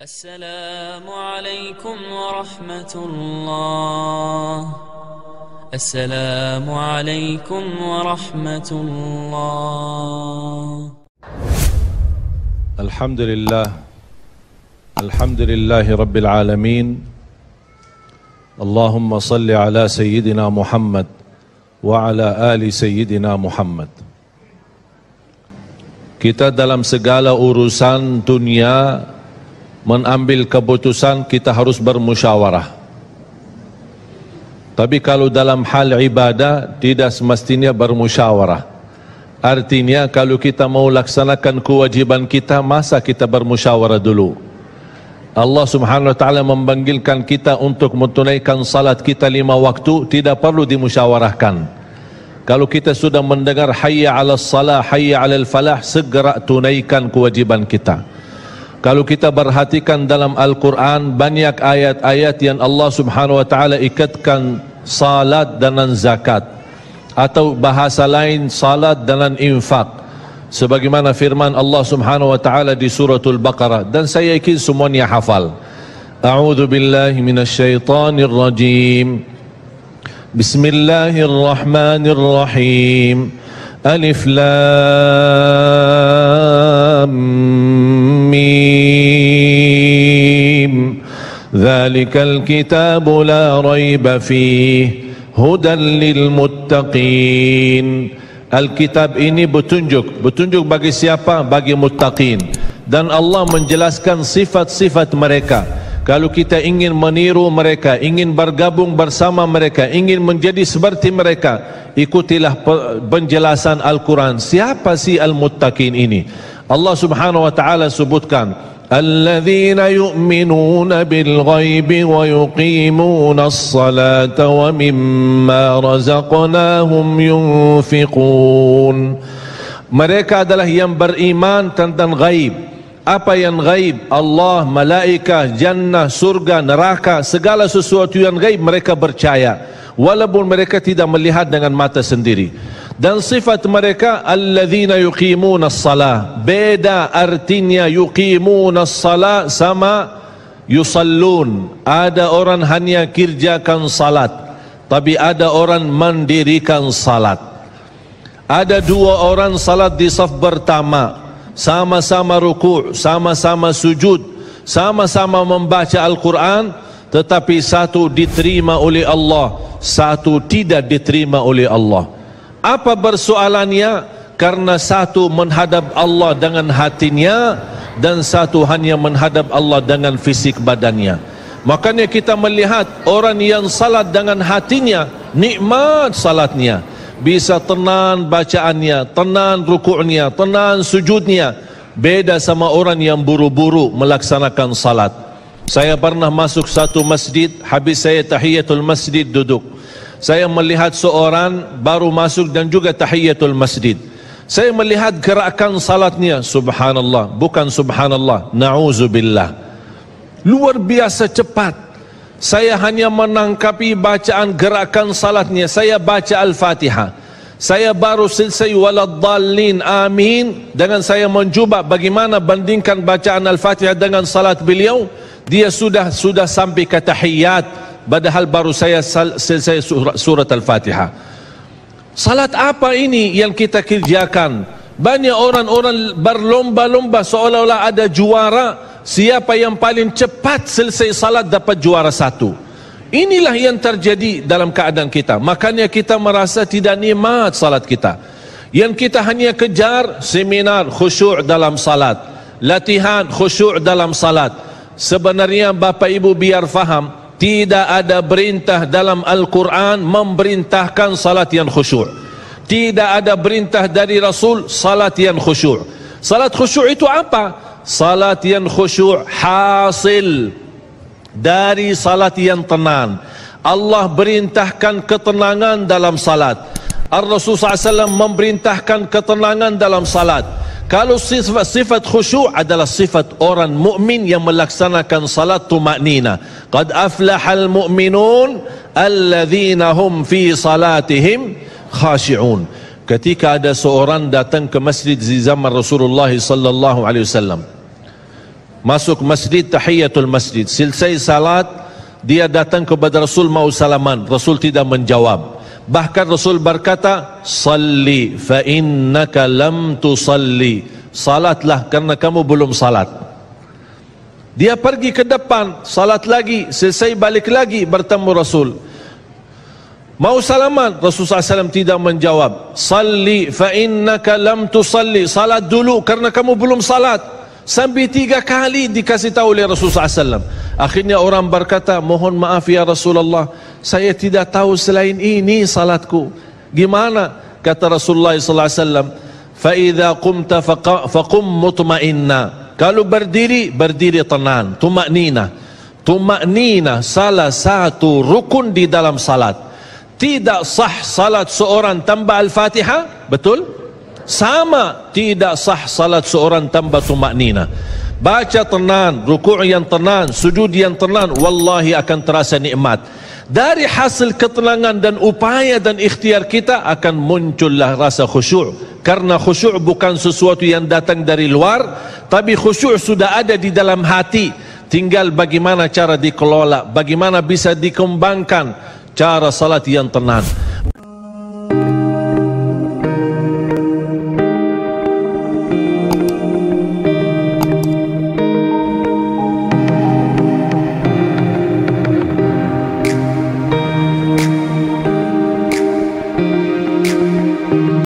السلام عليكم ورحمة الله. السلام عليكم ورحمة الله. الحمد لله رب العالمين. اللهم صل على سيدنا محمد وعلى آل سيدنا Muhammad. Kita dalam segala urusan dunia mengambil keputusan, kita harus bermusyawarah. Tapi kalau dalam hal ibadah tidak semestinya bermusyawarah. Artinya kalau kita mau laksanakan kewajiban kita, masa kita bermusyawarah dulu? Allah Subhanahu wa taala memanggilkan kita untuk menunaikan salat kita 5 waktu, tidak perlu dimusyawarahkan. Kalau kita sudah mendengar hayya 'alas salah, hayya 'alal falah, segera tunaikan kewajiban kita. Kalau kita perhatikan dalam Al-Quran, banyak ayat-ayat yang Allah Subhanahu wa taala ikatkan salat dengan zakat, atau bahasa lain salat dengan infak, sebagaimana firman Allah Subhanahu wa taala di suratul Baqarah, dan saya yakin semuanya hafal. A'udzu billahi minasyaitonir rajim. Bismillahirrahmanirrahim. Alif Lam Mim. Dzalikal kitabu la raiba fihi hudan lil muttaqin. Alkitab ini petunjuk bagi siapa? Bagi muttaqin. Dan Allah menjelaskan sifat-sifat mereka. Kalau kita ingin meniru mereka, ingin bergabung bersama mereka, ingin menjadi seperti mereka, ikutilah penjelasan Al-Quran. Siapa si al-muttaqin ini? Allah Subhanahu wa taala sebutkan, alladzina yu'minuna bil ghaibi wa yuqimuna as-salata wa mimma razaqnahum yunfiqun. Mereka adalah yang beriman tentang ghaib. Apa yang gaib? Allah, malaikat, jannah, surga, neraka, segala sesuatu yang gaib mereka percaya, walaupun mereka tidak melihat dengan mata sendiri. Dan sifat mereka alladzina yuqimuna as-salah. Beda artinya yuqimuna as-salah sama yusallun. Ada orang hanya kerjakan salat, tapi ada orang mendirikan salat. Ada 2 orang salat di saf pertama, sama-sama ruku', sama-sama sujud, sama-sama membaca Al-Quran, tetapi satu diterima oleh Allah, satu tidak diterima oleh Allah. Apa persoalannya? Karena satu menghadap Allah dengan hatinya, dan satu hanya menghadap Allah dengan fisik badannya. Makanya kita melihat orang yang salat dengan hatinya, nikmat salatnya, bisa tenang bacaannya, tenang rukuknya, tenang sujudnya. Beda sama orang yang buru-buru melaksanakan salat. Saya pernah masuk satu masjid, habis saya tahiyatul masjid duduk. Saya melihat seorang baru masuk dan juga tahiyatul masjid. Saya melihat gerakan salatnya, subhanallah, bukan subhanallah, na'udzubillah, luar biasa cepat. Saya hanya menangkapi bacaan gerakan salatnya. Saya baca Al-Fatihah, saya baru selesai waladdallin amin, dengan saya mencuba bagaimana bandingkan bacaan Al-Fatihah dengan salat beliau, dia sudah sampai ke tahiyat, padahal baru saya selesai surat Al-Fatihah. Salat apa ini yang kita kerjakan? Banyak orang-orang berlomba-lomba seolah-olah ada juara. Siapa yang paling cepat selesai salat dapat juara 1. Inilah yang terjadi dalam keadaan kita. Makanya kita merasa tidak nikmat salat kita. Yang kita hanya kejar seminar khusyuk dalam salat, latihan khusyuk dalam salat. Sebenarnya Bapak Ibu biar faham, tidak ada perintah dalam Al-Quran memerintahkan salat yang khusyuk. Tidak ada perintah dari Rasul salat yang khusyuk. Salat khusyuk itu apa? Salat yang khusyuk hasil dari salat yang tenang. Allah berintahkan ketenangan dalam salat. Ar-Rasul SAW memerintahkan ketenangan dalam salat. Kalau sifat khusyuk adalah sifat orang mukmin yang melaksanakan salat tuma'nina. Qad aflahal mu'minun alladzina hum fi salatihim khashi'un. Ketika ada seorang datang ke masjid di zaman Rasulullah sallallahu alaihi wasallam, masuk masjid, tahiyatul masjid, selesai salat dia datang kepada Rasul mau salaman, Rasul tidak menjawab. Bahkan Rasul berkata, salli fa innaka lam tusalli, salatlah karena kamu belum salat. Dia pergi ke depan, salat lagi, selesai balik lagi bertemu Rasul. Mau salaman, Rasulullah SAW tidak menjawab. Salli fa innaka lam tusalli, salat dulu karena kamu belum salat. Sampai 3 kali dikasih tahu oleh Rasulullah SAW. Akhirnya orang berkata, mohon maaf ya Rasulullah, saya tidak tahu selain ini salatku. Gimana? Kata Rasulullah SAW, fa idza qumta faqum mutma'inna. Kalau berdiri, berdiri tenang, tumaknina. Tumaknina salah satu rukun di dalam salat. Tidak sah salat seorang tanpa Al-Fatihah, betul? Sama tidak sah salat seorang tanpa tumaknina. Baca tenang, rukuk yang tenang, sujud yang tenang, wallahi akan terasa nikmat. Dari hasil ketenangan dan upaya dan ikhtiar kita akan muncullah rasa khusyuk. Karena khusyuk bukan sesuatu yang datang dari luar, tapi khusyuk sudah ada di dalam hati. Tinggal bagaimana cara dikelola, bagaimana bisa dikembangkan cara salat yang tenang.